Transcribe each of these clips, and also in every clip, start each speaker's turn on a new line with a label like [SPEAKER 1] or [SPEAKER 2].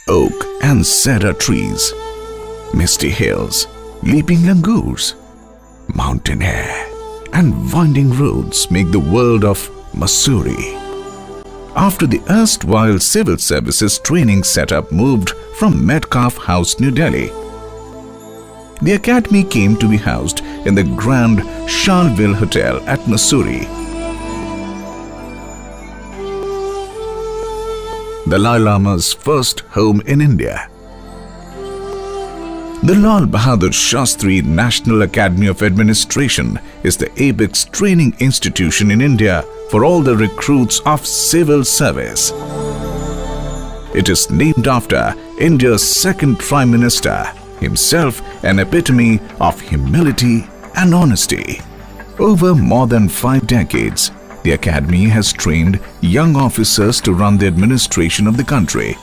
[SPEAKER 1] oak and cedar trees, misty hills, leaping langurs, mountain air and winding roads make the world of MUSSOORIE. After the erstwhile civil services training setup moved from Metcalfe House, New Delhi, the academy came to be housed in the Grand Charleville Hotel at MUSSOORIE. Dalai Lama's first home in India. The Lal Bahadur Shastri National Academy of Administration is the apex training institution in India for all the recruits of civil service. It is named after India's second Prime Minister, himself an epitome of humility and honesty. Over more than 5 decades, the academy has trained young officers to run the administration of the country.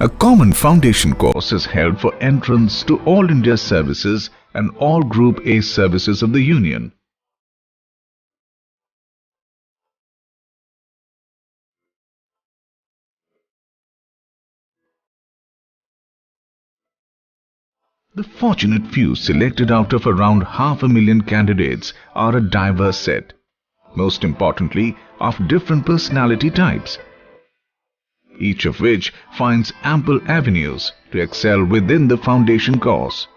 [SPEAKER 1] A common foundation course is held for entrance to all India services and all Group A services of the Union. The fortunate few selected out of around 500,000 candidates are a diverse set, most importantly of different personality types, each of which finds ample avenues to excel within the foundation course.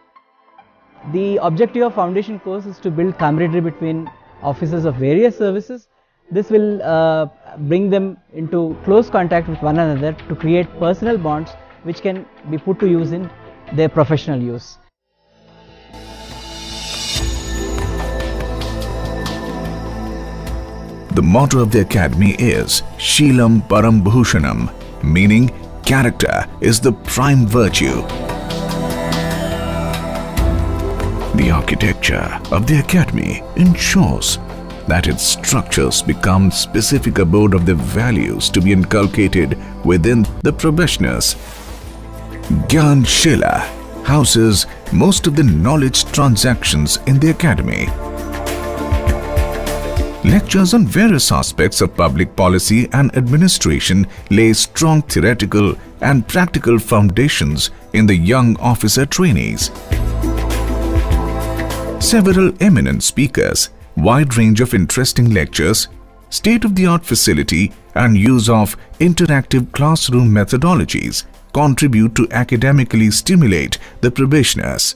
[SPEAKER 2] The objective of foundation course is to build camaraderie between officers of various services. This will bring them into close contact with one another to create personal bonds which can be put to use in their professional use.
[SPEAKER 1] The motto of the academy is Sheelam Param Bhushanam, meaning character is the prime virtue. The architecture of the academy ensures that its structures become specific abode of the values to be inculcated within the probationers. Gyan Shila houses most of the knowledge transactions in the academy. Lectures on various aspects of public policy and administration lay strong theoretical and practical foundations in the young officer trainees. Several eminent speakers, wide range of interesting lectures, state-of-the-art facility and use of interactive classroom methodologies contribute to academically stimulate the probationers.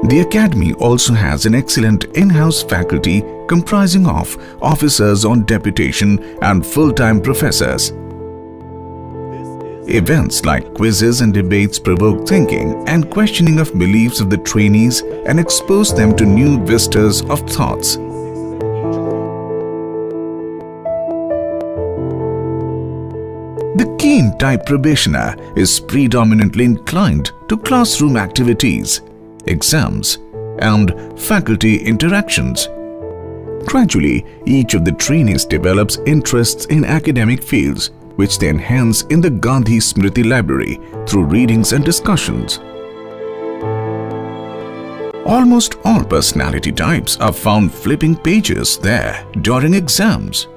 [SPEAKER 1] The academy also has an excellent in-house faculty comprising of officers on deputation and full-time professors. Events like quizzes and debates provoke thinking and questioning of beliefs of the trainees and expose them to new vistas of thoughts. The keen type probationer is predominantly inclined to classroom activities, exams, and faculty interactions. Gradually, each of the trainees develops interests in academic fields, which they enhance in the Gandhi Smriti Library through readings and discussions. Almost all personality types are found flipping pages there during exams.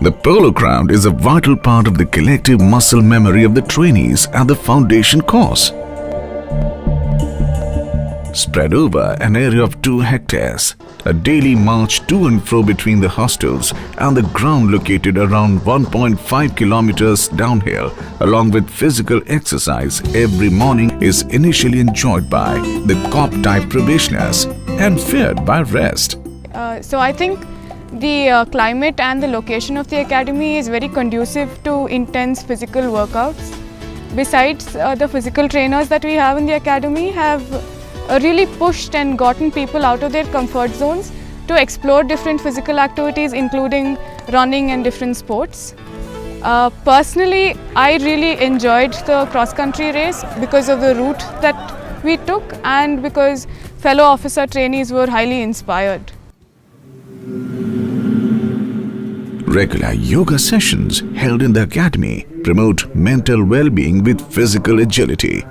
[SPEAKER 1] The polo ground is a vital part of the collective muscle memory of the trainees at the foundation course. Spread over an area of 2 hectares, a daily march to and fro between the hostels and the ground located around 1.5 kilometers downhill, along with physical exercise every morning, is initially enjoyed by the cop-type probationers and feared by rest.
[SPEAKER 3] So I think the climate and the location of the academy is very conducive to intense physical workouts. Besides, the physical trainers that we have in the academy have really pushed and gotten people out of their comfort zones to explore different physical activities, including running and different sports. Personally, I really enjoyed the cross-country race because of the route that we took and because fellow officer trainees were highly inspired.
[SPEAKER 1] Regular yoga sessions held in the academy promote mental well-being with physical agility.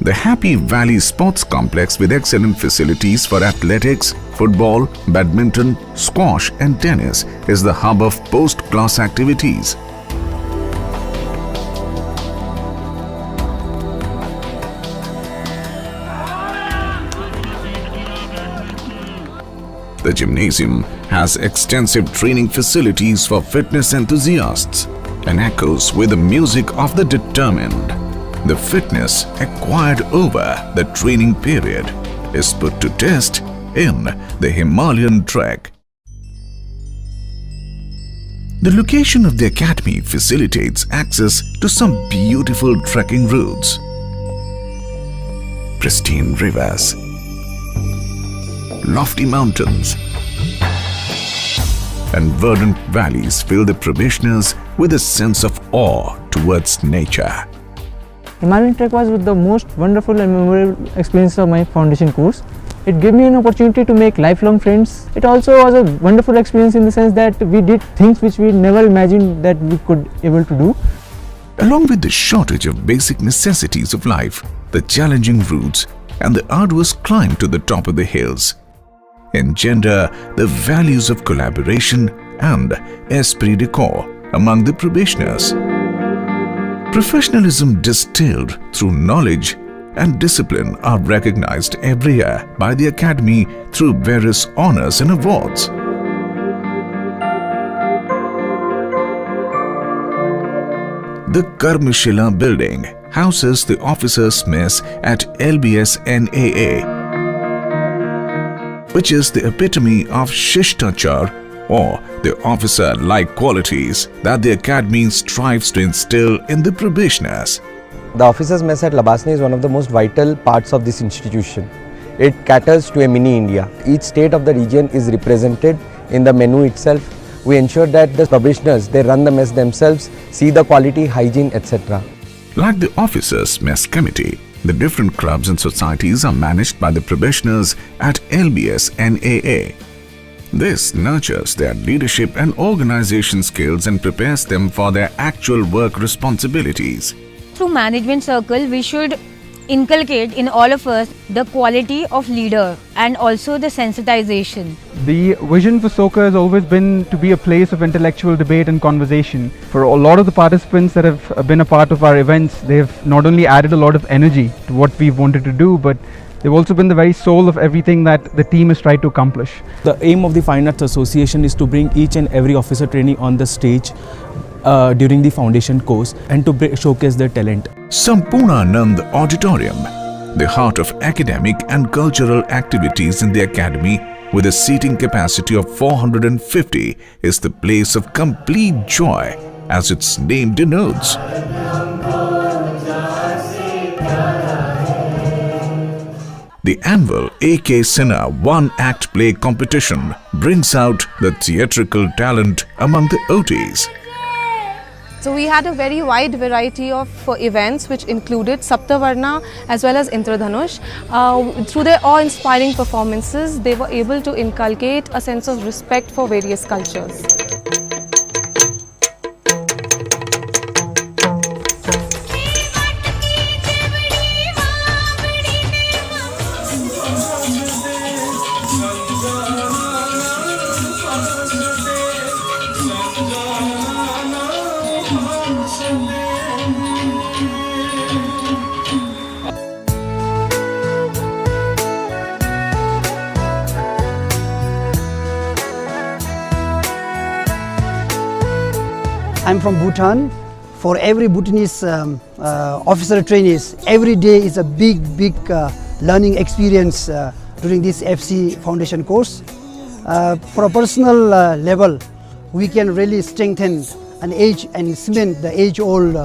[SPEAKER 1] The Happy Valley Sports Complex, with excellent facilities for athletics, football, badminton, squash and tennis, is the hub of post-class activities. The gymnasium has extensive training facilities for fitness enthusiasts and echoes with the music of the determined. The fitness acquired over the training period is put to test in the Himalayan trek. The location of the academy facilitates access to some beautiful trekking routes. Pristine rivers, lofty mountains and verdant valleys fill the probationers with a sense of awe towards nature.
[SPEAKER 4] Himalayan trek was the most wonderful and memorable experience of my foundation course. It gave me an opportunity to make lifelong friends. It also was a wonderful experience in the sense that we did things which we never imagined that we could able to do.
[SPEAKER 1] Along with the shortage of basic necessities of life, the challenging routes and the arduous climb to the top of the hills engender the values of collaboration and esprit de corps among the probationers. Professionalism distilled through knowledge and discipline are recognized every year by the Academy through various honors and awards. The Karmashila building houses the officers' mess at Lbsnaa, which is the epitome of Shishtachar, or the officer-like qualities that the Academy strives to instill in the probationers.
[SPEAKER 5] The officers' mess at Lbsnaa is one of the most vital parts of this institution. It caters to a mini India. Each state of the region is represented in the menu itself. We ensure that the probationers, they run the mess themselves, see the quality, hygiene, etc.
[SPEAKER 1] Like the officers' mess committee, the different clubs and societies are managed by the probationers at Lbsnaa. This nurtures their leadership and organization skills and prepares them for their actual work responsibilities.
[SPEAKER 6] Through management circle, we should inculcate in all of us the quality of leader and also the sensitization.
[SPEAKER 7] The vision for soccer has always been to be a place of intellectual debate and conversation. For a lot of the participants that have been a part of our events, they've not only added a lot of energy to what we've wanted to do, but they've also been the very soul of everything that the team has tried to accomplish.
[SPEAKER 8] The aim of the Fine Arts Association is to bring each and every officer trainee on the stage during the foundation course and to showcase their talent.
[SPEAKER 1] Sampurnanand Auditorium, the heart of academic and cultural activities in the Academy, with a seating capacity of 450, is the place of complete joy, as its name denotes. The annual A.K. Sinha one-act play competition brings out the theatrical talent among the OTs.
[SPEAKER 9] So we had a very wide variety of events which included Saptavarna as well as Intradhanush. Through their awe-inspiring performances, they were able to inculcate a sense of respect for various cultures.
[SPEAKER 10] I'm from Bhutan. For every Bhutanese officer trainees, every day is a big learning experience during this FC Foundation course. For a personal level, we can really strengthen and cement the age-old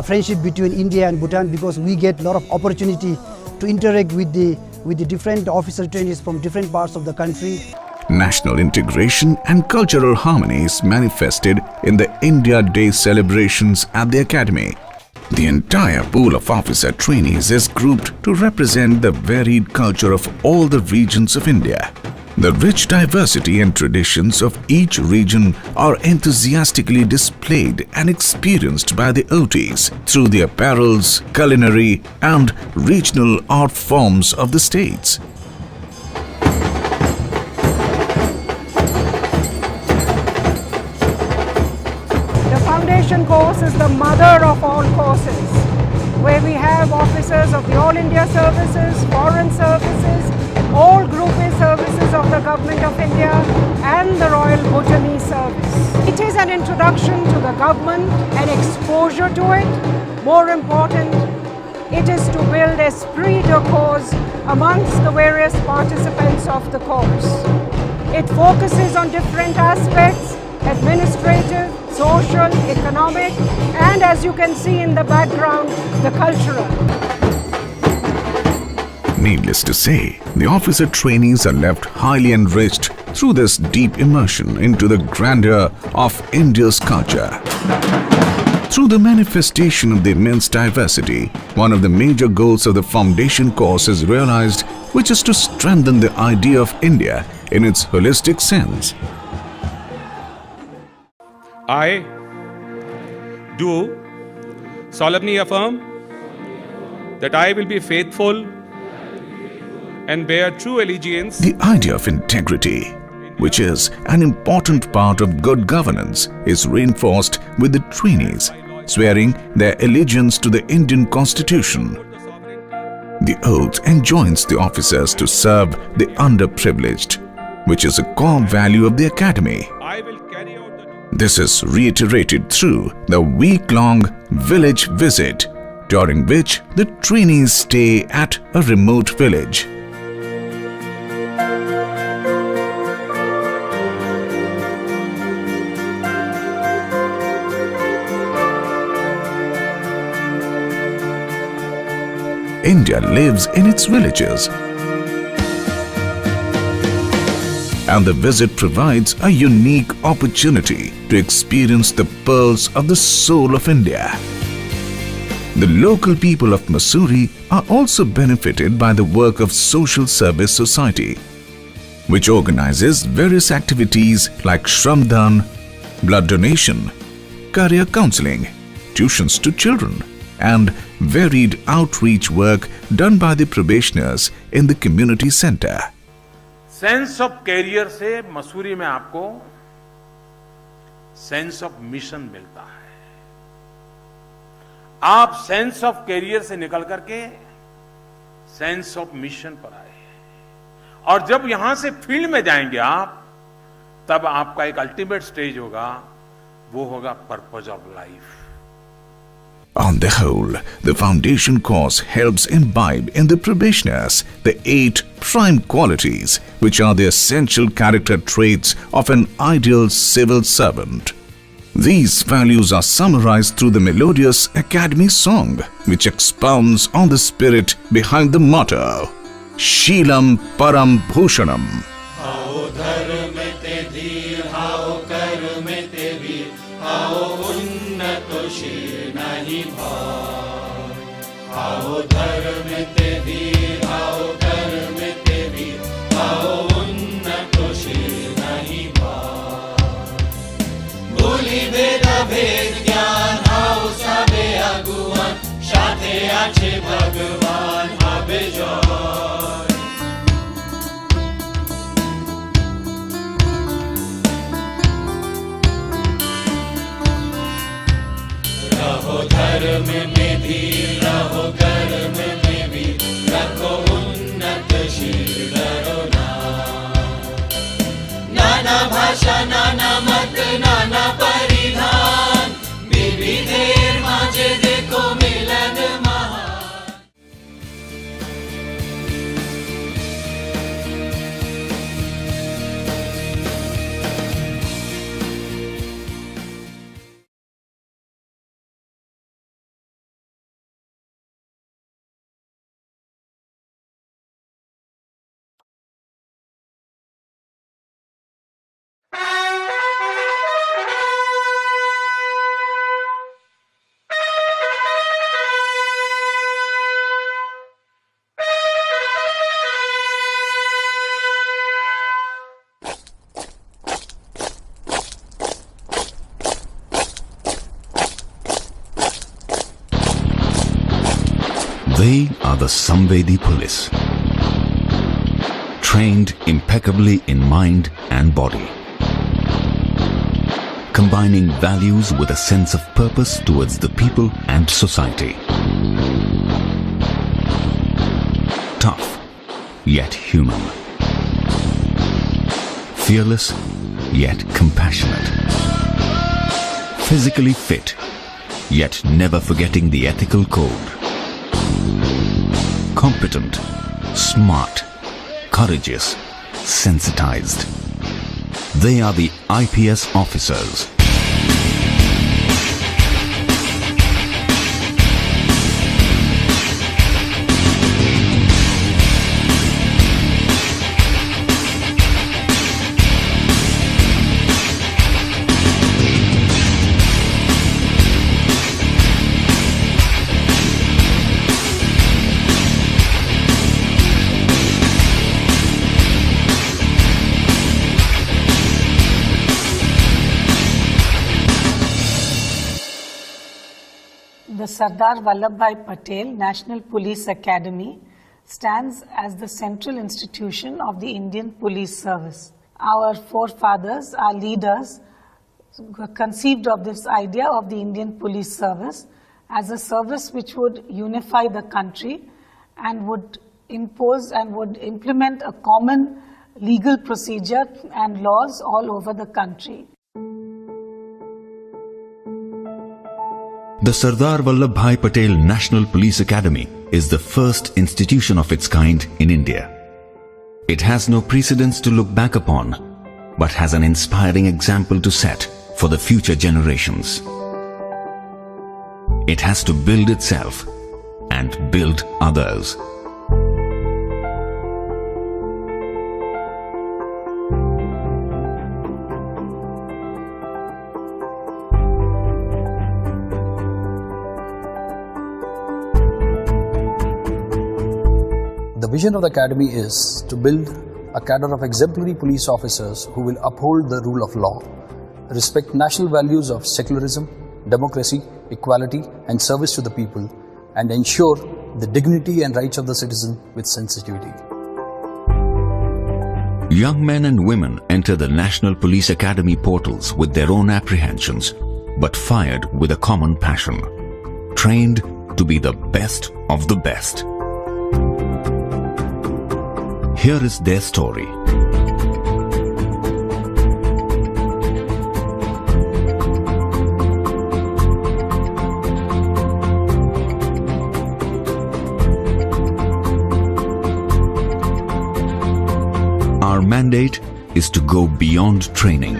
[SPEAKER 10] friendship between India and Bhutan, because we get a lot of opportunity to interact with the different officer trainees from different parts of the country.
[SPEAKER 1] National integration and cultural harmony is manifested in the India Day celebrations at the Academy. The entire pool of officer trainees is grouped to represent the varied culture of all the regions of India. The rich diversity and traditions of each region are enthusiastically displayed and experienced by the OTs through the apparels, culinary and regional art forms of the states.
[SPEAKER 11] The foundation course is the mother of all courses, where we have officers of the All India Services, Foreign Services, all Group A services of the Government of India and the Royal Bhutanese Service. It is an introduction to the government, an exposure to it. More important, it is to build esprit de corps amongst the various participants of the course. It focuses on different aspects: administrative, social, economic, and as you can see in the background, the cultural.
[SPEAKER 1] Needless to say, the officer trainees are left highly enriched through this deep immersion into the grandeur of India's culture. Through the manifestation of the immense diversity, one of the major goals of the foundation course is realized, which is to strengthen the idea of India in its holistic sense.
[SPEAKER 12] I do solemnly affirm that I will be faithful and bear true allegiance.
[SPEAKER 1] The idea of integrity, which is an important part of good governance, is reinforced with the trainees swearing their allegiance to the Indian Constitution. The oath enjoins the officers to serve the underprivileged, which is a core value of the academy. This is reiterated through the week-long village visit, during which the trainees stay at a remote village. India lives in its villages, and the visit provides a unique opportunity to experience the pearls of the soul of India. The local people of Mussoorie are also benefited by the work of Social Service Society, which organizes various activities like Shramdan, blood donation, career counseling, tuitions to children, and varied outreach work done by the probationers in the community center.
[SPEAKER 13] Sense of career से मसूरी में आपको sense of mission मिलता है। आप sense of career से निकल करके sense of mission पर आए, और जब यहां से फील्ड में जाएंगे आप, तब आपका एक अल्टीमेट स्टेज होगा, वो होगा purpose of life.
[SPEAKER 1] On the whole, the foundation course helps imbibe in the probationers the 8 prime qualities which are the essential character traits of an ideal civil servant. These values are summarized through the melodious academy song, which expounds on the spirit behind the motto, Sheelam Param Bhushanam.
[SPEAKER 14] आओ धर्म ते वीर, आओ कर्म ते वीर, आओ उन्नत शील नहीं भार। भूली भेद भेद ज्ञान, आओ सबे अगुवान, साथे आछे भगवान आबे जय। रहो धर्म में धीर, रहो कर्म में वीर, रखो उन्नत शील डरो ना। नाना भाषा नाना मत नाना परिधान, विविधेर माझे देखो मिलन महान।
[SPEAKER 15] They are the Samvedi police, trained impeccably in mind and body, combining values with a sense of purpose towards the people and society. Tough, yet human. Fearless, yet compassionate. Physically fit, yet never forgetting the ethical code. Competent, smart, courageous, sensitized. They are the IPS officers.
[SPEAKER 16] The Sardar Vallabhbhai Patel National Police Academy stands as the central institution of the Indian Police Service. Our forefathers, our leaders, conceived of this idea of the Indian Police Service as a service which would unify the country and would impose and would implement a common legal procedure and laws all over the country.
[SPEAKER 15] The Sardar Vallabhbhai Patel National Police Academy is the first institution of its kind in India. It has no precedents to look back upon, but has an inspiring example to set for the future generations. It has to build itself and build others.
[SPEAKER 17] The vision of the Academy is to build a cadre of exemplary police officers who will uphold the rule of law, respect national values of secularism, democracy, equality and service to the people, and ensure the dignity and rights of the citizen with sensitivity.
[SPEAKER 15] Young men and women enter the National Police Academy portals with their own apprehensions, but fired with a common passion, trained to be the best of the best. Here is their story. Our mandate is to go beyond training,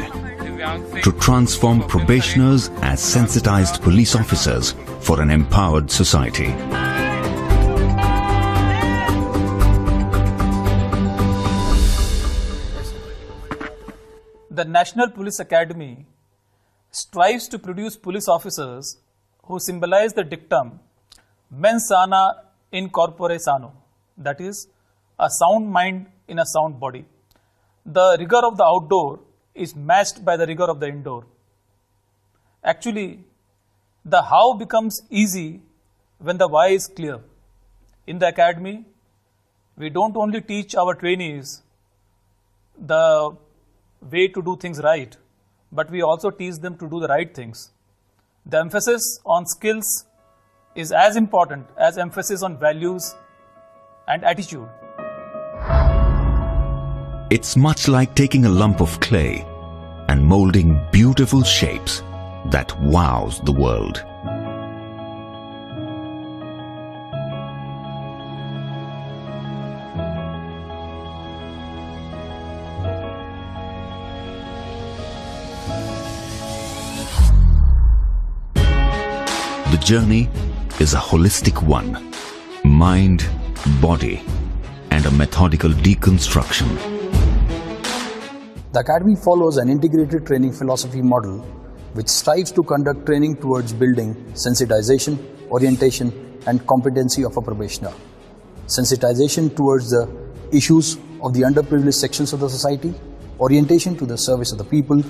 [SPEAKER 15] to transform probationers as sensitized police officers for an empowered society.
[SPEAKER 18] The National Police Academy strives to produce police officers who symbolize the dictum mens sana in corpore sano, that is, a sound mind in a sound body. The rigor of the outdoor is matched by the rigor of the indoor. Actually, the how becomes easy when the why is clear. In the academy, we don't only teach our trainees the way to do things right, but we also teach them to do the right things. The emphasis on skills is as important as emphasis on values and attitude.
[SPEAKER 15] It's much like taking a lump of clay and molding beautiful shapes that wows the world. The journey is a holistic one, mind, body, and a methodical deconstruction.
[SPEAKER 17] The Academy follows an integrated training philosophy model which strives to conduct training towards building sensitization, orientation, and competency of a probationer. Sensitization towards the issues of the underprivileged sections of the society, orientation to the service of the people,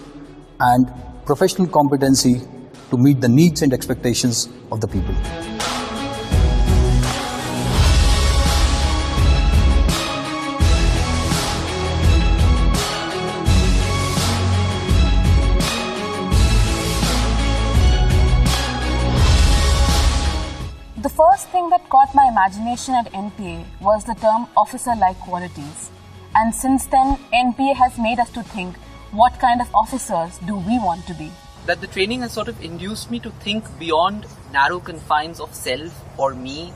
[SPEAKER 17] and professional competency to meet the needs and expectations of the people.
[SPEAKER 19] my imagination at NPA was the term officer-like qualities. And since then, NPA has made us to think, what kind of officers do we want to be?
[SPEAKER 20] That the training has sort of induced me to think beyond narrow confines of self or me,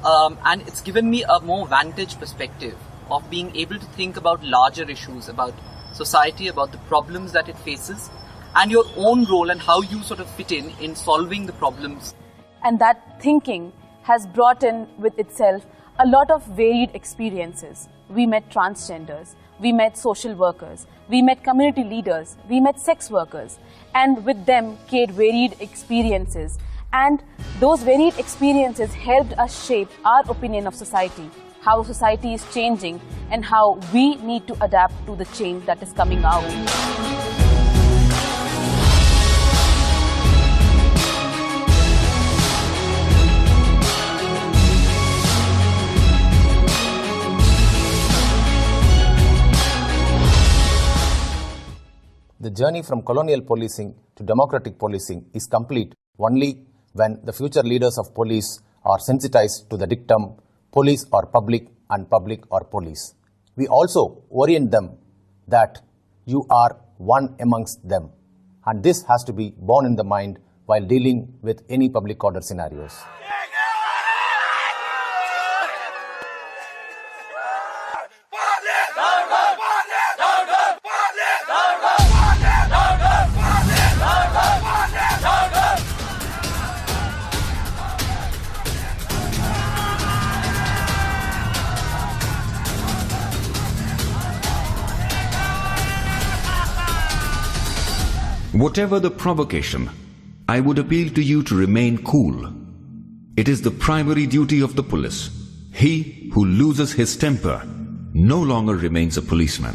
[SPEAKER 20] and it's given me a more vantage perspective of being able to think about larger issues, about society, about the problems that it faces, and your own role and how you sort of fit in solving the problems.
[SPEAKER 19] And that thinking has brought in with itself a lot of varied experiences. We met transgenders, we met social workers, we met community leaders, we met sex workers, and with them came varied experiences. And those varied experiences helped us shape our opinion of society, how society is changing, and how we need to adapt to the change that is coming our way.
[SPEAKER 21] The journey from colonial policing to democratic policing is complete only when the future leaders of police are sensitized to the dictum, police are public and public are police. We also orient them that you are one amongst them, and this has to be borne in the mind while dealing with any public order scenarios.
[SPEAKER 15] Whatever the provocation, I would appeal to you to remain cool. It is the primary duty of the police. He who loses his temper no longer remains a policeman.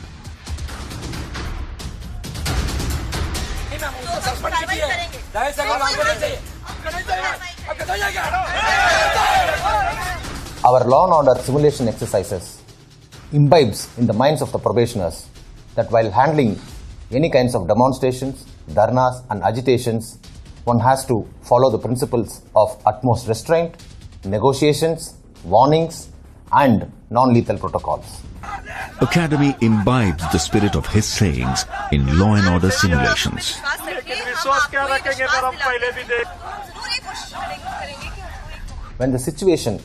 [SPEAKER 21] Our law and order simulation exercises imbibes in the minds of the probationers that while handling any kinds of demonstrations, dharnas and agitations, one has to follow the principles of utmost restraint, negotiations, warnings and non-lethal protocols.
[SPEAKER 15] Academy imbibes the spirit of his sayings in law and order simulations.
[SPEAKER 21] When the situation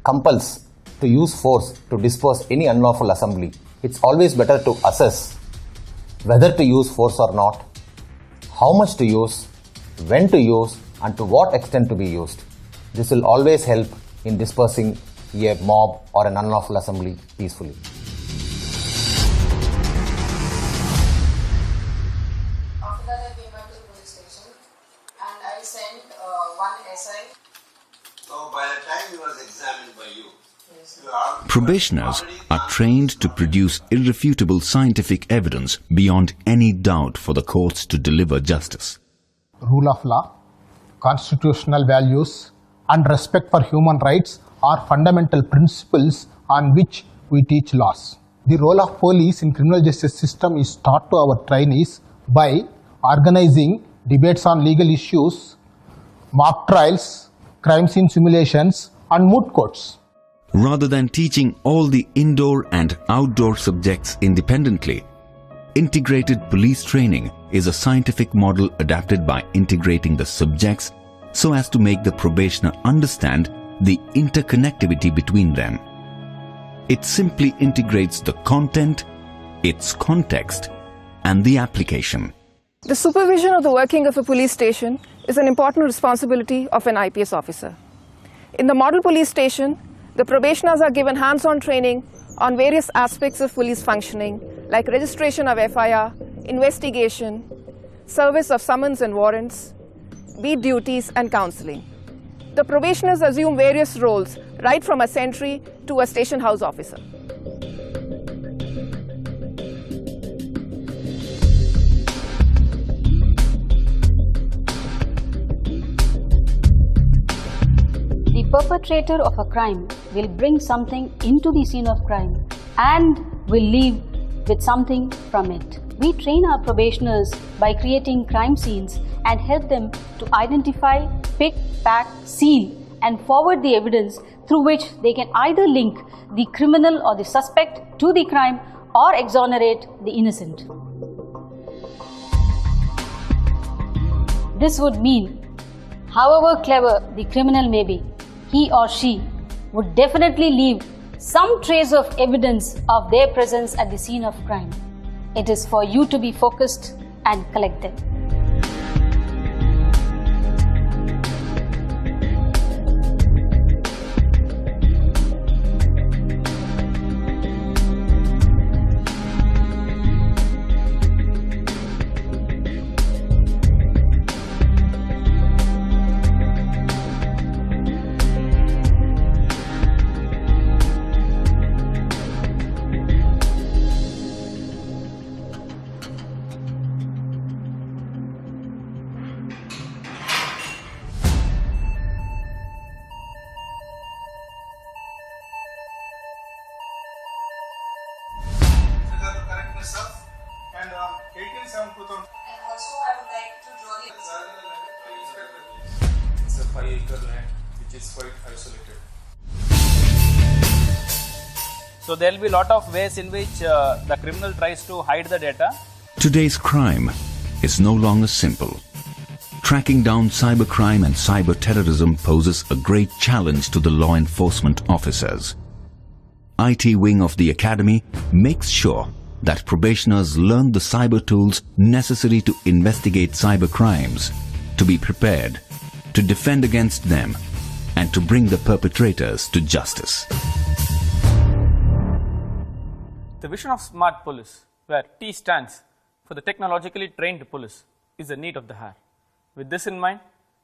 [SPEAKER 21] compels to use force to disperse any unlawful assembly, it's always better to assess whether to use force or not, how much to use, when to use, and to what extent to be used. This will always help in dispersing a mob or an unlawful assembly peacefully.
[SPEAKER 22] After that, I came back to the police station and I sent one essay.
[SPEAKER 23] So by the time he was examined by you,
[SPEAKER 15] Probationers are trained to produce irrefutable scientific evidence beyond any doubt for the courts to deliver justice.
[SPEAKER 24] Rule of law, constitutional values, and respect for human rights are fundamental principles on which we teach laws. The role of police in criminal justice system is taught to our trainees by organizing debates on legal issues, mock trials, crime scene simulations, and moot courts.
[SPEAKER 15] Rather than teaching all the indoor and outdoor subjects independently, integrated police training is a scientific model adapted by integrating the subjects so as to make the probationer understand the interconnectivity between them. It simply integrates the content, its context, and the application.
[SPEAKER 25] The supervision of the working of a police station is an important responsibility of an IPS officer. In the model police station, the probationers are given hands-on training on various aspects of police functioning, like registration of FIR, investigation, service of summons and warrants, beat duties and counseling. The probationers assume various roles, right from a sentry to a station house officer.
[SPEAKER 26] The perpetrator of a crime will bring something into the scene of crime and will leave with something from it. We train our probationers by creating crime scenes and help them to identify, pick, pack, seal and forward the evidence through which they can either link the criminal or the suspect to the crime or exonerate the innocent. This would mean, however clever the criminal may be, he or she would definitely leave some trace of evidence of their presence at the scene of crime. It is for you to be focused and collect them.
[SPEAKER 2] And 18/7/2000.
[SPEAKER 22] And also I would like to draw the
[SPEAKER 2] It's a 5-acre land which is quite isolated.
[SPEAKER 18] So there will be a lot of ways in which the criminal tries to hide the data.
[SPEAKER 15] Today's crime is no longer simple. Tracking down cybercrime and cyber terrorism poses a great challenge to the law enforcement officers. IT wing of the academy makes sure that probationers learn the cyber tools necessary to investigate cyber crimes, to be prepared, to defend against them, and to bring the perpetrators to justice.
[SPEAKER 18] The vision of smart police, where T stands for the technologically trained police, is the need of the hour. With this in mind,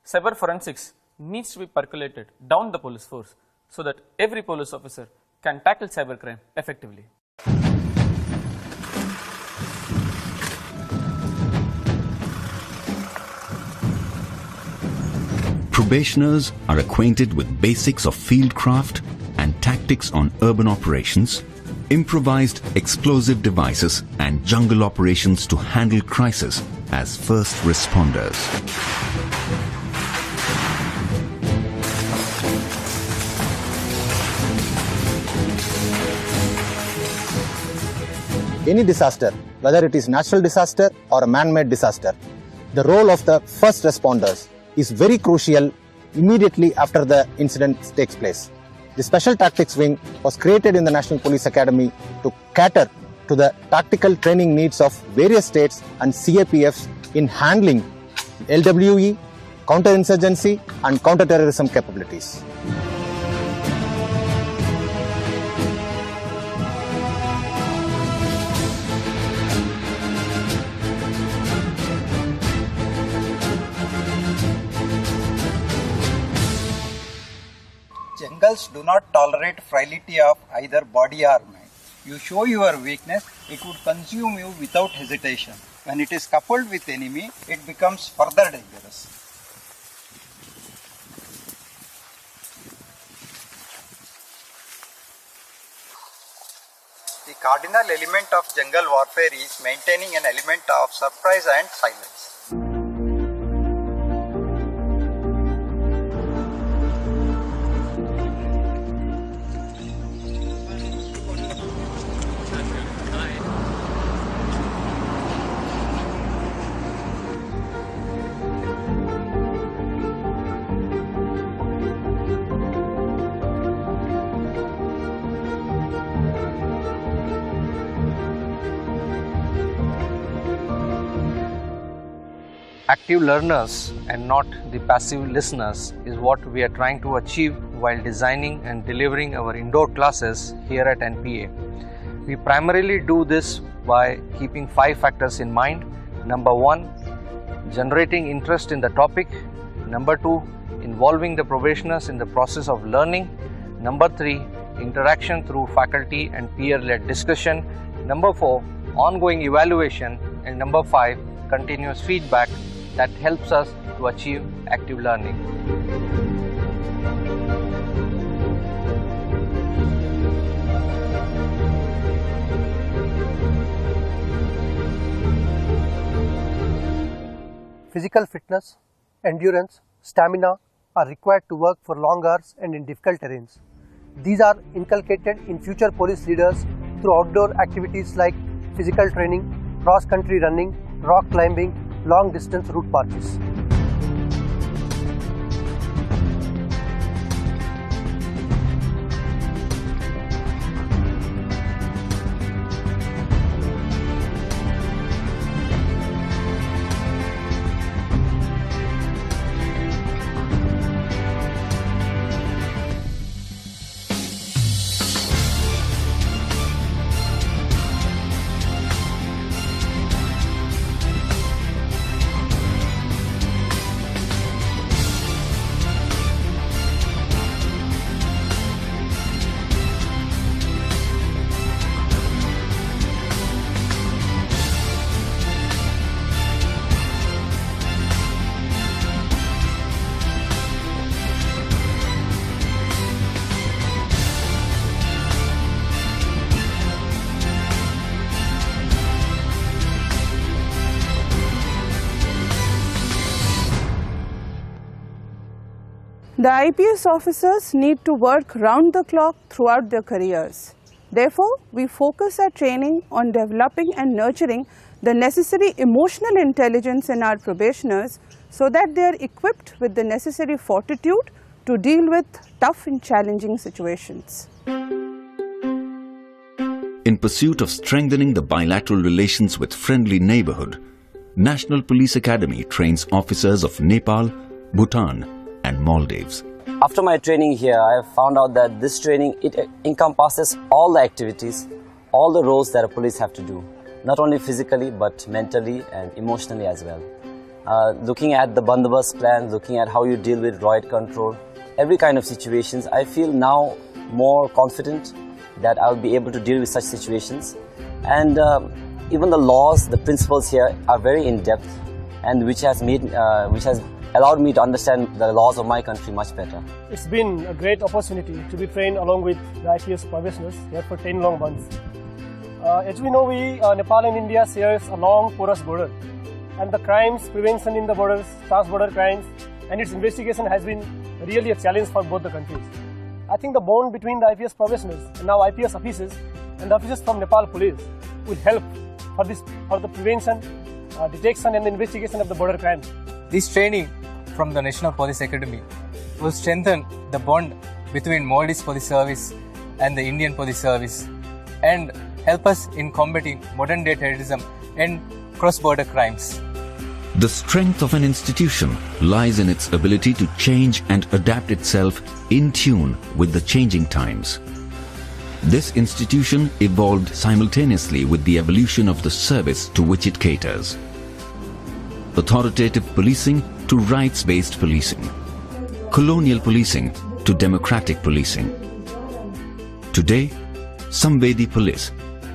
[SPEAKER 18] cyber forensics needs to be percolated down the police force so that every police officer can tackle cybercrime effectively.
[SPEAKER 15] Probationers are acquainted with basics of fieldcraft and tactics on urban operations, improvised explosive devices and jungle operations to handle crisis as first responders.
[SPEAKER 21] Any disaster, whether it is natural disaster or a man-made disaster, the role of the first responders is very crucial immediately after the incident takes place. The Special Tactics Wing was created in the National Police Academy to cater to the tactical training needs of various states and CAPFs in handling LWE, counterinsurgency and counterterrorism capabilities.
[SPEAKER 3] Jungles do not tolerate frailty of either body or mind. You show your weakness, it would consume you without hesitation. When it is coupled with enemy, it becomes further dangerous. The cardinal element of jungle warfare is maintaining an element of surprise and silence.
[SPEAKER 4] Active learners and not the passive listeners is what we are trying to achieve while designing and delivering our indoor classes here at NPA. We primarily do this by keeping 5 factors in mind. Number 1, generating interest in the topic. Number 2, involving the probationers in the process of learning. Number 3, interaction through faculty and peer-led discussion. Number 4, ongoing evaluation. And number 5, continuous feedback that helps us to achieve active learning.
[SPEAKER 5] Physical fitness, endurance, stamina are required to work for long hours and in difficult terrains. These are inculcated in future police leaders through outdoor activities like physical training, cross-country running, rock climbing, long-distance route marches.
[SPEAKER 6] The IPS officers need to work round the clock throughout their careers. Therefore, we focus our training on developing and nurturing the necessary emotional intelligence in our probationers so that they are equipped with the necessary fortitude to deal with tough and challenging situations.
[SPEAKER 15] In pursuit of strengthening the bilateral relations with friendly neighborhood, National Police Academy trains officers of Nepal, Bhutan and Maldives.
[SPEAKER 7] After my training here, I have found out that this training, it encompasses all the activities, all the roles that a police have to do, not only physically but mentally and emotionally as well. Looking at the bandobast plan, looking at how you deal with riot control, every kind of situations, I feel now more confident that I will be able to deal with such situations. And even the laws, the principles here are very in-depth, and which has allowed me to understand the laws of my country much better.
[SPEAKER 5] It's been a great opportunity to be trained along with the IPS probationers here for 10 long months. As we know, Nepal and India shares a long porous border, and the crimes prevention in the borders, trans-border crimes, and its investigation has been really a challenge for both the countries. I think the bond between the IPS probationers and now IPS officers and the officers from Nepal Police will help for the prevention, detection and investigation of the border crimes.
[SPEAKER 8] This training from the National Police Academy will strengthen the bond between Maldives Police Service and the Indian Police Service and help us in combating modern-day terrorism and cross-border crimes.
[SPEAKER 15] The strength of an institution lies in its ability to change and adapt itself in tune with the changing times. This institution evolved simultaneously with the evolution of the service to which it caters. Authoritative policing to rights-based policing, colonial policing to democratic policing. Today, Samvedi Police,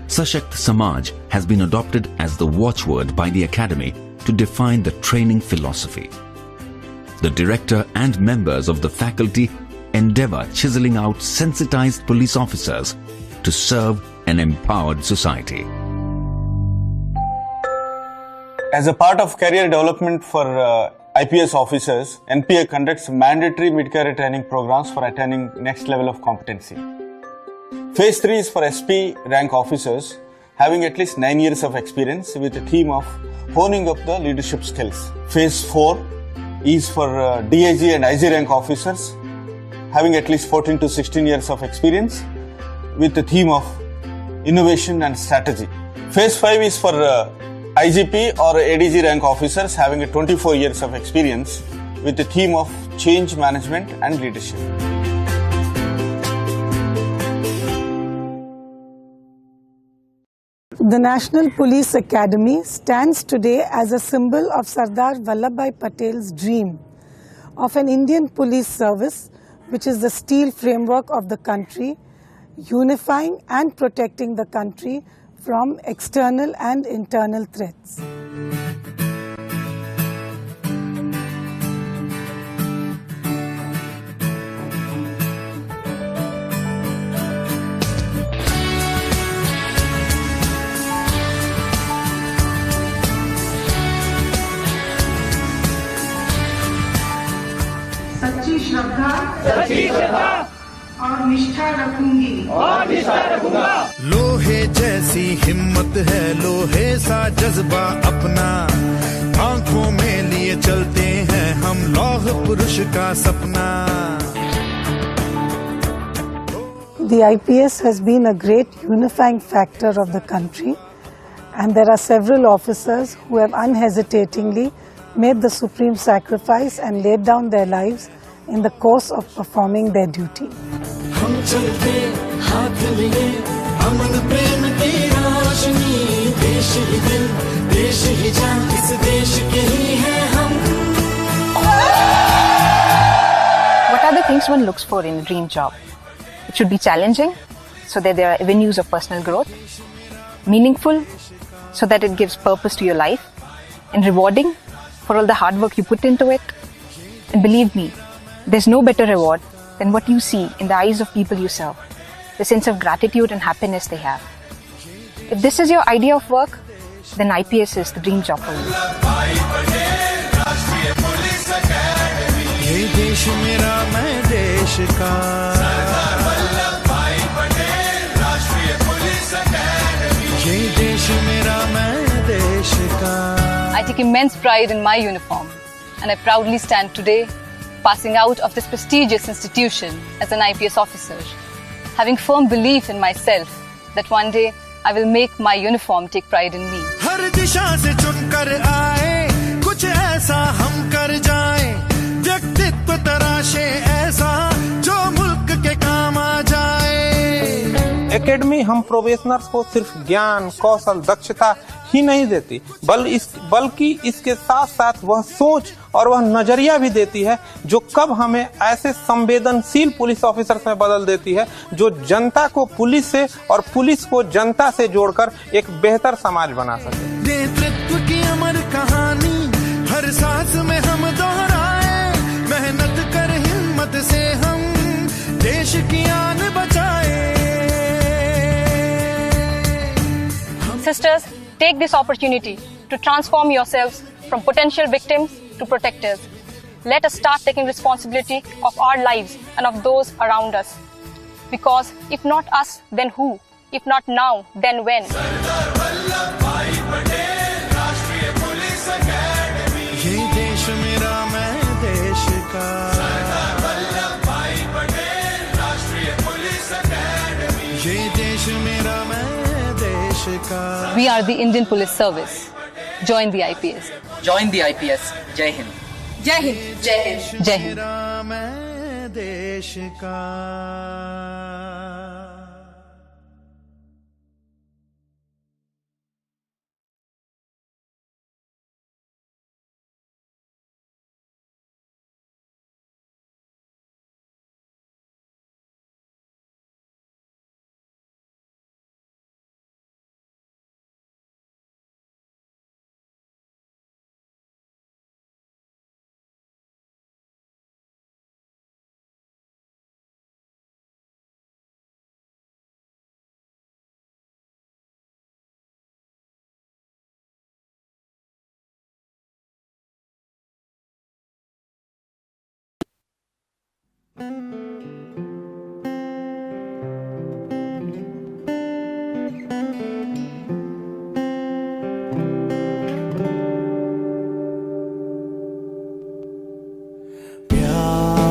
[SPEAKER 15] Sashakt Samaj has been adopted as the watchword by the Academy to define the training philosophy. The director and members of the faculty endeavor chiseling out sensitized police officers to serve an empowered society.
[SPEAKER 9] As a part of career development for IPS officers, NPA conducts mandatory mid-career training programs for attaining next level of competency. Phase 3 is for SP rank officers having at least 9 years of experience with a theme of honing up the leadership skills. Phase 4 is for DIG and IG rank officers having at least 14 to 16 years of experience with the theme of innovation and strategy. Phase 5 is for IGP or ADG rank officers having 24 years of experience with the theme of change management and leadership.
[SPEAKER 16] The National Police Academy stands today as a symbol of Sardar Vallabhbhai Patel's dream of an Indian police service which is the steel framework of the country, unifying and protecting the country from external and internal threats.
[SPEAKER 11] सच्ची श्रद्धा और
[SPEAKER 1] निष्ठा रखूंगी और निष्ठा रखूंगा।
[SPEAKER 10] लोहे जैसी हिम्मत है, लोहे सा जज्बा अपना, आंखों में लिए चलते हैं हम लौह पुरुष का सपना।
[SPEAKER 12] The IPS has been a great unifying factor of the country, and there are several officers who have unhesitatingly made the supreme sacrifice and laid down their lives in the course of performing their duty.
[SPEAKER 1] हम चलते हाथ लिए अमन प्रेम की रोशनी, देश ही दिल देश ही जान, इस देश के ही हैं हम।
[SPEAKER 13] What are the things one looks for in a dream job? It should be challenging, so that there are avenues of personal growth, meaningful, so that it gives purpose to your life, and rewarding for all the hard work you put into it. And believe me, there's no better reward than what you see in the eyes of people you serve, the sense of gratitude and happiness they have. If this is your idea of work, then IPS is the dream job for you.
[SPEAKER 10] ये देश मेरा मैं देश का, ये देश मेरा मैं देश का।
[SPEAKER 14] I take immense pride in my uniform, and I proudly stand today passing out of this prestigious institution as an IPS officer, having firm belief in myself that one day I will make my uniform take pride in me.
[SPEAKER 10] हर दिशा से चुनकर आए, कुछ ऐसा हम कर जाएं, व्यक्तित्व तराशे ऐसा जो मुल्क के काम आ जाए।
[SPEAKER 17] एकेडमी हम प्रोबेशनर्स को सिर्फ ज्ञान, कौशल, दक्षता ही नहीं देती, बल्कि इसके साथ साथ वह सोच और वह नजरिया भी देती है जो कब हमें ऐसे संवेदनशील पुलिस ऑफिसर्स में बदल देती है जो जनता को पुलिस से और पुलिस को जनता से जोड़कर एक बेहतर समाज बना सके।
[SPEAKER 10] नेतृत्व की अमर कहानी हर सांस में हम दोहराए, मेहनत कर हिम्मत से हम देश की आन बचाए।
[SPEAKER 14] Sisters, take this opportunity to transform yourselves from potential victims to protectors. Let us start taking responsibility of our lives and of those around us. Because if not us, then who? If not now, then when?
[SPEAKER 10] ये देश मेरा मैं देश का, ये देश मेरा मैं देश का।
[SPEAKER 14] We are the Indian Police Service. Join the IPS.
[SPEAKER 20] Join the IPS. Jai Hind.
[SPEAKER 14] Jai Hind. Jai Hind. Jai Hind.
[SPEAKER 10] मेरा मैं देश का।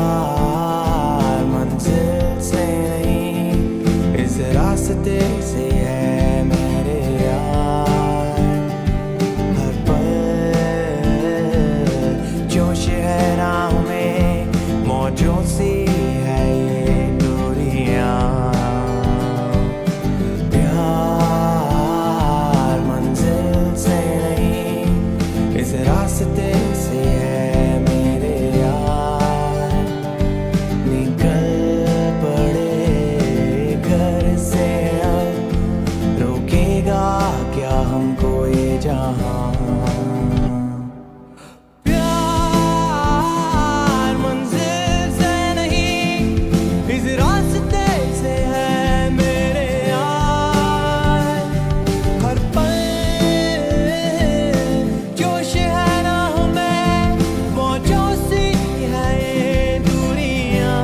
[SPEAKER 1] प्यार मंजिल से नहीं, इस रास्ते से है मेरे यार। हर पल जोश है राह में, मौजों सी है ये दूरियां। प्यार मंजिल से नहीं, इस रास्ते से है मेरे यार। निकल पड़े घर से अब, रोकेगा क्या हमको ये जहां। प्यार मंजिल से नहीं, इस रास्ते से है मेरे यार। हर पल जोश है राह में, मौजों सी है ये दूरियां।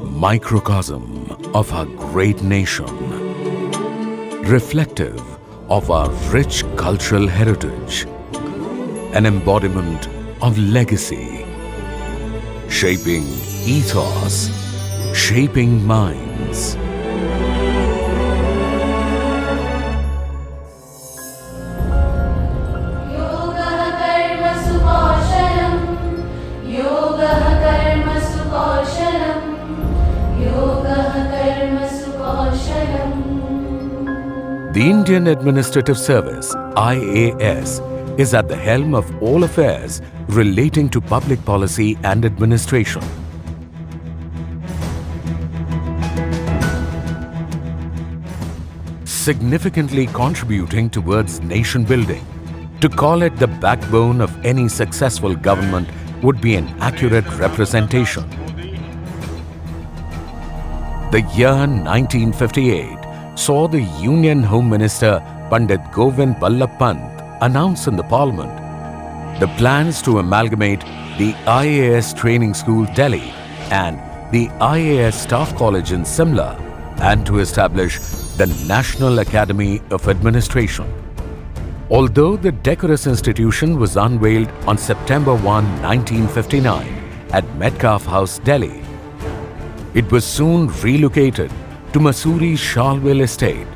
[SPEAKER 19] microcosm of our great nation, reflective of our rich cultural heritage, an embodiment of legacy, shaping ethos, shaping minds. The Indian Administrative Service, IAS, is at the helm of all affairs relating to public policy and administration. Significantly contributing towards nation building. To call it the backbone of any successful government would be an accurate representation. The year 1958 saw the Union Home Minister Pandit Govind Ballabh Pant announce in the Parliament the plans to amalgamate the IAS Training School Delhi and the IAS Staff College in Simla and to establish the National Academy of Administration. Although the decorous institution was unveiled on September 1, 1959 at Metcalfe House, Delhi, it was soon relocated to Mussoorie Shalwell Estate.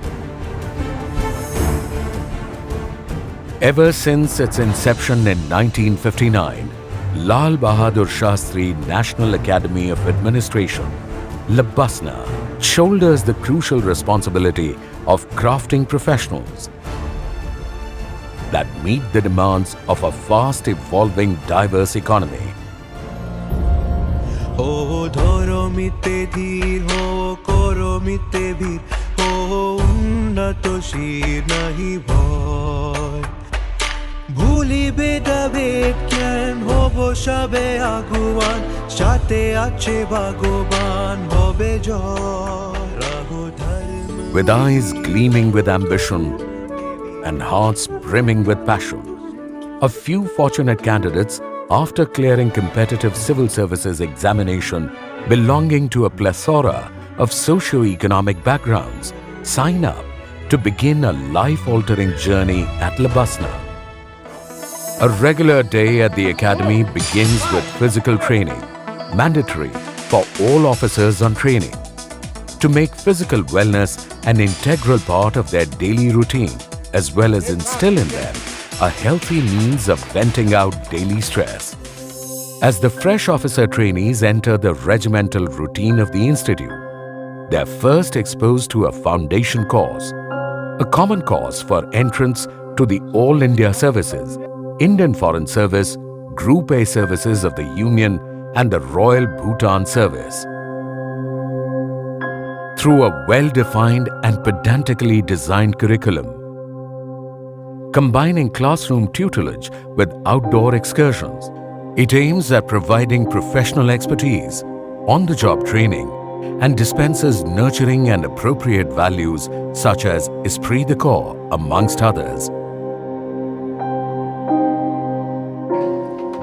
[SPEAKER 19] Ever since its inception in 1959, Lal Bahadur Shastri National Academy of Administration, Lbsnaa, shoulders the crucial responsibility of crafting professionals that meet the demands of a fast evolving diverse economy.
[SPEAKER 10] Oh, dhoro mitte dheer, ho koro mitte bhir, ho unnato shir nahi bhoy. Bhuli beta bekyan, hobo shabe aguwan, shate ache bhagoban, hobe joy. Raho dharma.
[SPEAKER 19] With eyes gleaming with ambition and hearts brimming with passion, a few fortunate candidates, after clearing competitive civil services examination belonging to a plethora of socio-economic backgrounds, sign up to begin a life-altering journey at Lbsnaa. A regular day at the academy begins with physical training, mandatory for all officers on training, to make physical wellness an integral part of their daily routine, as well as instill in them a healthy means of venting out daily stress. As the fresh officer trainees enter the regimental routine of the institute, they are first exposed to a foundation course, a common course for entrance to the All India Services, Indian Foreign Service, Group A services of the Union and the Royal Bhutan Service. Through a well-defined and pedantically designed curriculum, combining classroom tutelage with outdoor excursions, it aims at providing professional expertise, on-the-job training, and dispenses nurturing and appropriate values such as esprit de corps, amongst others.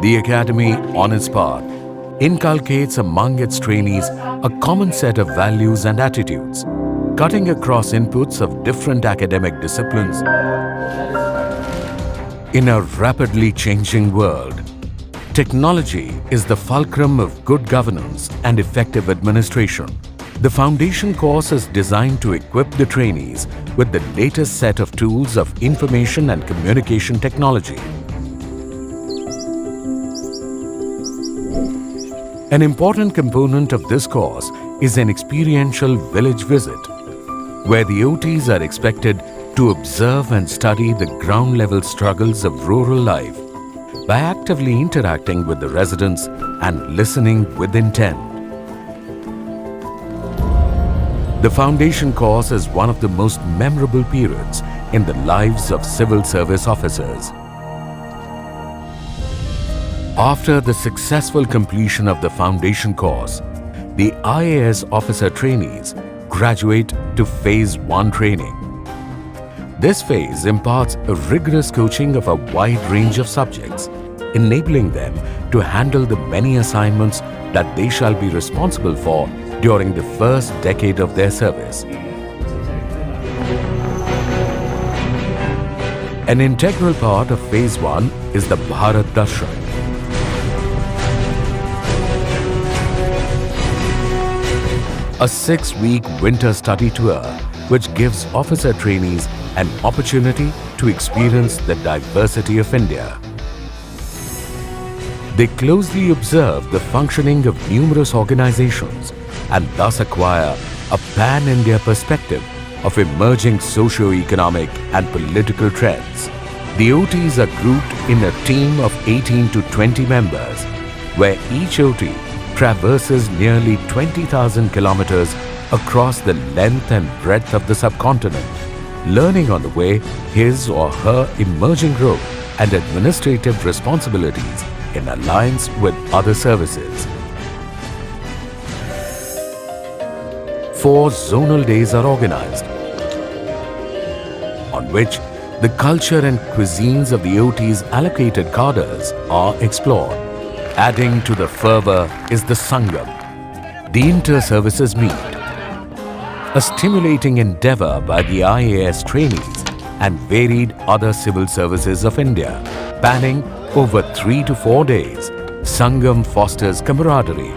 [SPEAKER 19] The Academy, on its part, inculcates among its trainees a common set of values and attitudes, cutting across inputs of different academic disciplines. In a rapidly changing world, technology is the fulcrum of good governance and effective administration. The foundation course is designed to equip the trainees with the latest set of tools of information and communication technology. An important component of this course is an experiential village visit, where the OTs are expected to observe and study the ground-level struggles of rural life by actively interacting with the residents and listening with intent. The foundation course is one of the most memorable periods in the lives of civil service officers. After the successful completion of the foundation course, the IAS officer trainees graduate to Phase 1 training. This phase imparts a rigorous coaching of a wide range of subjects, enabling them to handle the many assignments that they shall be responsible for during the first decade of their service. An integral part of Phase 1 is the Bharadwaj. A 6-week winter study tour which gives officer trainees an opportunity to experience the diversity of India. They closely observe the functioning of numerous organizations and thus acquire a pan-India perspective of emerging socio-economic and political trends. The OTs are grouped in a team of 18 to 20 members, where each OT traverses nearly 20,000 kilometers across the length and breadth of the subcontinent, learning on the way his or her emerging role and administrative responsibilities in alliance with other services. 4 zonal days are organized, on which the culture and cuisines of the OT's allocated cadres are explored. Adding to the fervour is the Sangam, the inter-services meet, a stimulating endeavour by the IAS trainees and varied other civil services of India. Spanning over 3 to 4 days, Sangam fosters camaraderie.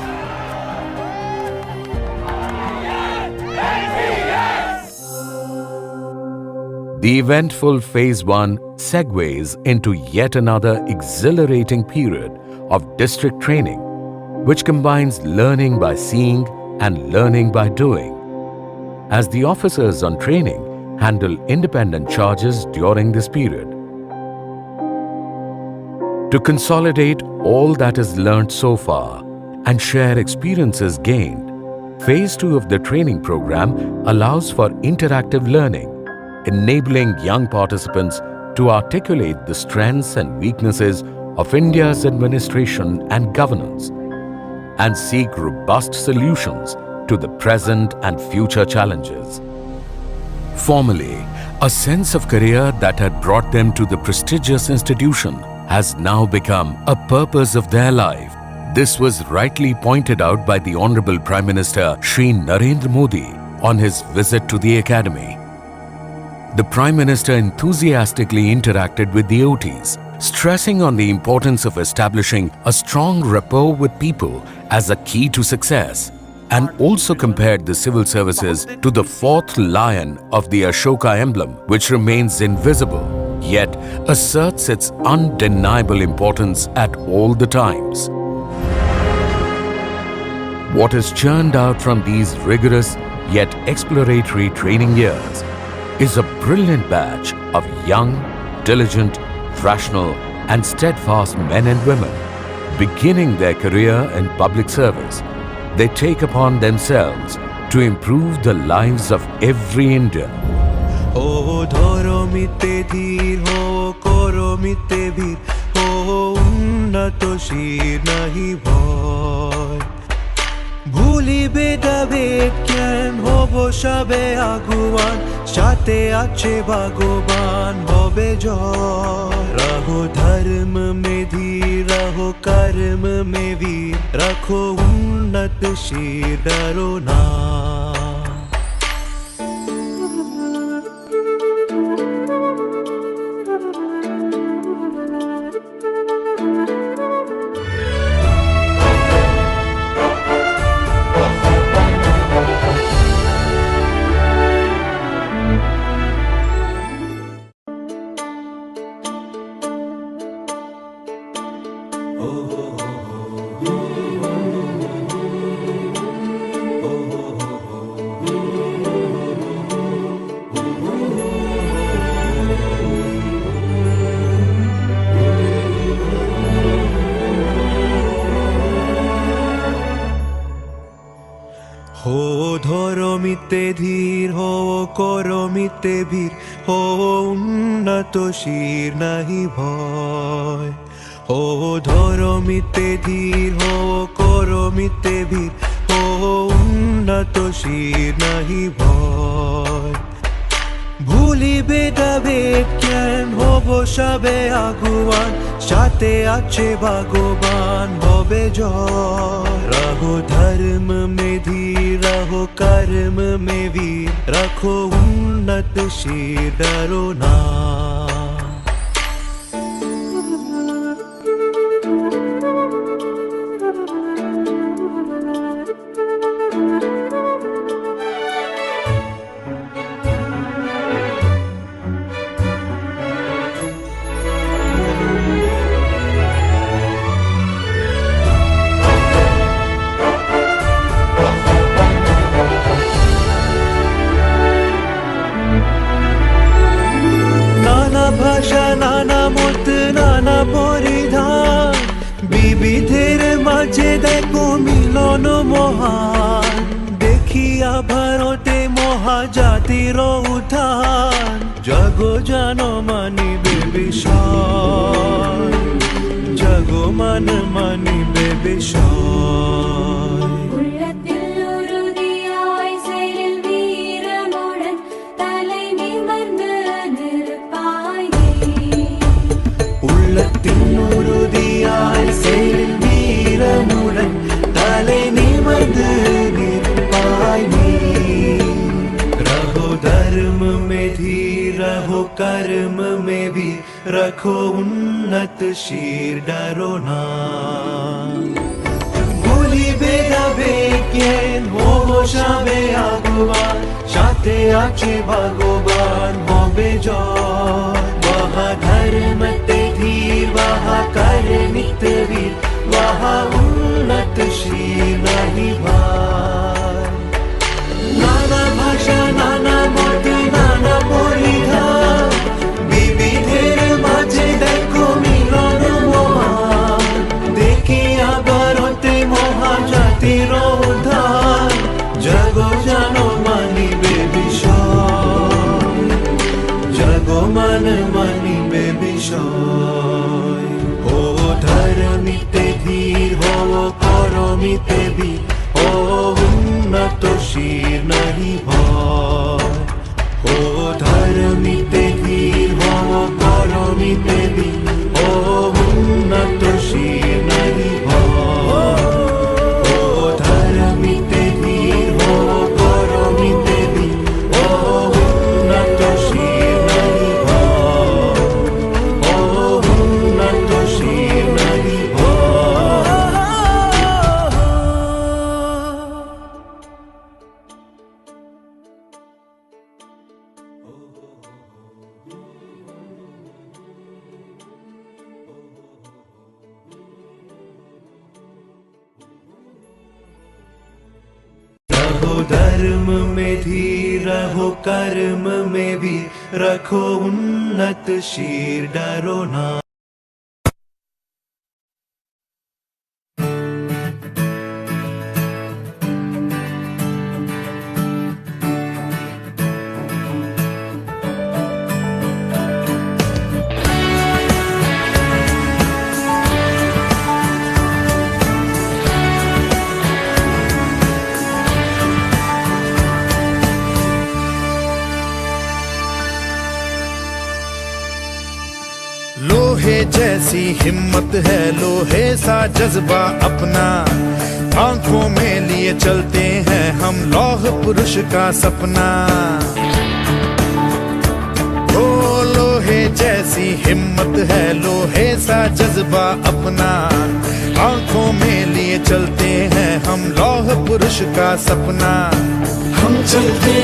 [SPEAKER 19] The eventful Phase 1 segues into yet another exhilarating period of district training, which combines learning by seeing and learning by doing, as the officers on training handle independent charges during this period. To consolidate all that is learnt so far and share experiences gained, Phase 2 of the training program allows for interactive learning, enabling young participants to articulate the strengths and weaknesses of India's administration and governance and seek robust solutions to the present and future challenges. Formerly, a sense of career that had brought them to the prestigious institution has now become a purpose of their life. This was rightly pointed out by the Honorable Prime Minister Shri Narendra Modi on his visit to the Academy. The Prime Minister enthusiastically interacted with the OTs, stressing on the importance of establishing a strong rapport with people as a key to success, and also compared the civil services to the 4th lion of the Ashoka emblem, which remains invisible, yet asserts its undeniable importance at all the times. What is churned out from these rigorous yet exploratory training years is a brilliant batch of young, diligent, rational and steadfast men and women beginning their career in public service. They take upon themselves to improve the lives of every Indian.
[SPEAKER 10] Oh, dhoro mite dheer, ho koro mite bhir, ho unnato shir nahi bhoy. Bhuli bedabet kyan hobo shabe aguwan, shate ache bhagwan hobe joy. Raho dharm mein dheer, raho karm mein veer, rakho unnat shir daro na. हो धरो मिते धीर हो करो मिते भीर हो उन्नत शीर नहीं भय हो धरो मिते धीर हो करो मिते भीर हो उन्नत शीर नहीं भय भूली बेटा बेट ज्ञान हो बसाबे आगुवान जाते आचे भगवान बबे जय रहो धर्म में धीर रहो कर्म में वीर रखो उन्नत शीर डरो ना नाना मत नाना परिधान विविधेर माझे देखो मिलन महान देखिया भारते महाजातिर उद्धान जगो जानो मानिबे विशाल जगो मान मानिबे विशाल உள்ளத்தினுறுதியாய் செயல் வீரமுடன் தலை நிமிர்ந்து நிற்பாய் நீ रहो धर्म में धीर रहो कर्म में भी रखो उन्नत शीर डरो ना भूली बेदा बेकेन हो शाबे आगवान शाते आचे भगवान हो बेजय वहाँ धर्म ते धीर वहाँ कर नित वीर वहाँ उन्नत शीर नहीं भार नाना भाषा नाना मत नाना परिधान विविधेर माझे देखो मिलन महान देखिया भारते महाजातिर उद्धार जगो जानो मानिबे विशाल जगो मान मानिबे विशाल हो धर्मिते धीर हो करमिते वीर हो उन्नत शीर नहीं भय हो धर्मिते धीर हो करमिते वीर हो उन्नत शीर नहीं भय हो धर्मिते धीर हो करमिते वीर हो उन्नत शीर नहीं भय हो उन्नत शीर नहीं रहो धर्म में धीर रहो कर्म में भी रखो उन्नत शीर डरो ना लोहे जैसी हिम्मत है लोहे सा जज्बा अपना आंखों में लिए चलते हैं हम लौह पुरुष का सपना ओ लोहे जैसी हिम्मत है लोहे सा जज्बा अपना आंखों में लिए चलते हैं हम लौह पुरुष का सपना
[SPEAKER 1] हम चलते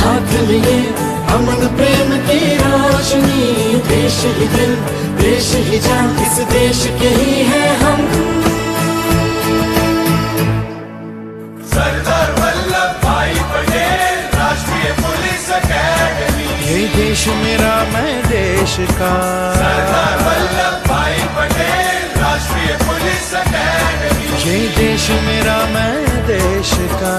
[SPEAKER 1] हाथ लिए अमन प्रेम की रोशनी देश ही दिल देश ही जान इस देश के ही हैं हम
[SPEAKER 10] सरदार वल्लभ भाई पटेल राष्ट्रीय पुलिस अकेडमी ये देश मेरा मैं देश का सरदार वल्लभ भाई पटेल राष्ट्रीय पुलिस अकेडमी ये देश मेरा मैं देश का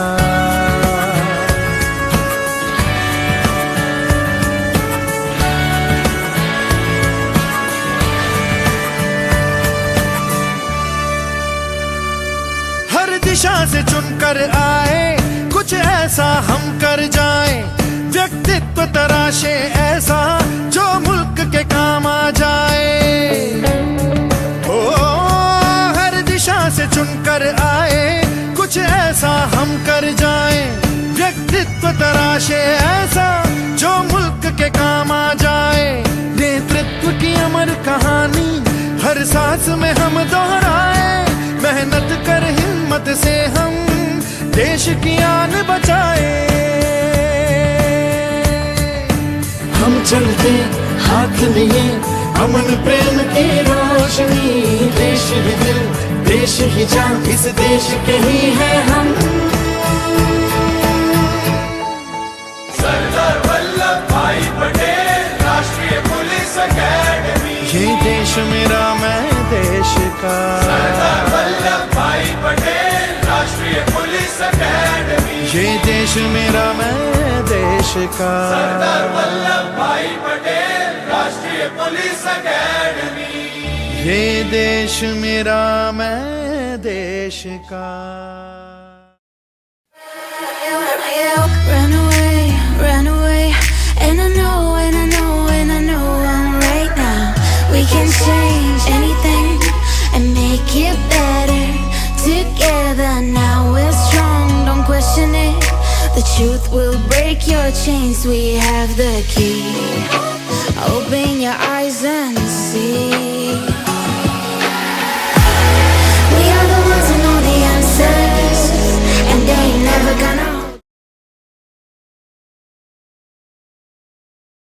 [SPEAKER 10] दिशा से चुनकर आए कुछ ऐसा हम कर जाए व्यक्तित्व तराशे ऐसा जो मुल्क के काम आ जाए हम कर जाएं व्यक्तित्व तराशे ऐसा जो मुल्क के काम आ जाए। नेतृत्व की अमर कहानी हर सांस में हम दोहराए, मेहनत कर हिम्मत से हम देश की आन बचाए।
[SPEAKER 1] हम चलते हाथ लिए अमन प्रेम की रोशनी, देश ही दिल देश ही जान, इस देश के ही है हम।
[SPEAKER 10] सरदार वल्लभ भाई पटेल राष्ट्रीय पुलिस अकेडमी, ये देश मेरा मैं देश का। सरदार वल्लभ भाई पटेल राष्ट्रीय पुलिस अकेडमी, ये देश मेरा मैं देश का। सरदार वल्लभ भाई पटेल राष्ट्रीय पुलिस अकेडमी, ये देश मेरा मैं देश का।
[SPEAKER 2] Run away, and I know, and I know, and I know I'm right now. We can change anything and make it better together. Now we're strong, don't question it. The truth will break your chains. We have the key. Open your eyes and